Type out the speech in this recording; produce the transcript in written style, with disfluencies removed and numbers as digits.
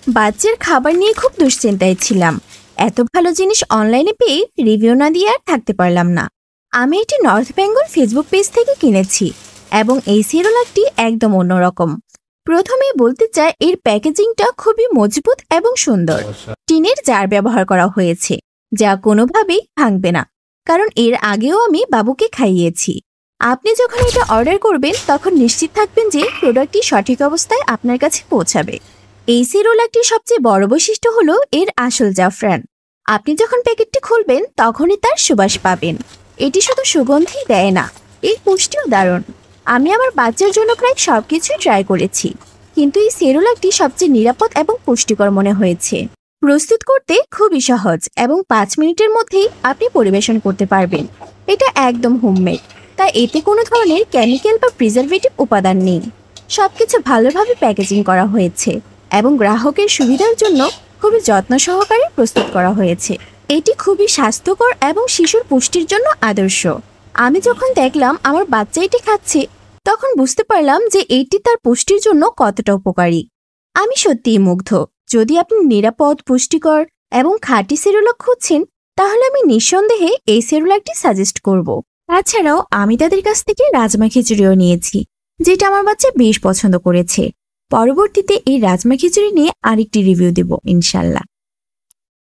বাচ্চার খাবার নিয়ে খুব দুশ্চিন্তায় ছিলাম। এত ভালো জিনিস অনলাইনে পেয়ে রিভিউ না দিয়ে আর থাকতে পারলাম না। আমি এটি নর্থ বেঙ্গল ফেসবুক পেজ থেকে কিনেছি এবং এই সেরোলাকটি একদম অন্যরকম। প্রথমেই বলতে চাই এর প্যাকেজিংটা খুবই মজবুত এবং সুন্দর। টিনের জার ব্যবহার করা হয়েছে, যা কোনোভাবেই ভাঙবে না, কারণ এর আগেও আমি বাবুকে খাইয়েছি। আপনি যখন এটা অর্ডার করবেন তখন নিশ্চিত থাকবেন যে প্রোডাক্টটি সঠিক অবস্থায় আপনার কাছে পৌঁছাবে। এই সেরোলাকটির সবচেয়ে বড় বৈশিষ্ট্য হলো এর আসল জাফরান। আপনি যখন প্যাকেটটি খুলবেন তখনই তার সুবাস পাবেন। এটি শুধু সুগন্ধই দেয় না, এর পুষ্টিও দারুণ। আমি আমার বাচ্চার জন্য প্রায় সবকিছুই ট্রাই করেছি, কিন্তু এই সেরোলাকটি সবচেয়ে নিরাপদ এবং পুষ্টিকর মনে হয়েছে। প্রস্তুত করতে খুবই সহজ এবং 5 মিনিটের মধ্যেই আপনি পরিবেশন করতে পারবেন। এটা একদম হোমমেড, তাই এতে কোনো ধরনের কেমিক্যাল বা প্রিজারভেটিভ উপাদান নেই। সবকিছু ভালোভাবে প্যাকেজিং করা হয়েছে এবং গ্রাহকের সুবিধার জন্য খুবই যত্ন সহকারে প্রস্তুত করা হয়েছে। এটি খুবই স্বাস্থ্যকর এবং শিশুর পুষ্টির জন্য আদর্শ। আমি যখন দেখলাম আমার বাচ্চা এটি খাচ্ছে, তখন বুঝতে পারলাম যে এটি তার পুষ্টির জন্য কতটা উপকারী। আমি সত্যিই মুগ্ধ। যদি আপনি নিরাপদ, পুষ্টিকর এবং খাঁটি সেরোলাক খুঁজছেন, তাহলে আমি নিঃসন্দেহে এই সেরোলাকটি সাজেস্ট করব। তাছাড়াও আমি তাদের কাছ থেকে রাজমা খিচুড়িও নিয়েছি, যেটা আমার বাচ্চা বেশ পছন্দ করেছে। পরবর্তীতে এই রাজমা খিচুড়ি নিয়ে আরেকটি রিভিউ দেব ইনশাল্লাহ।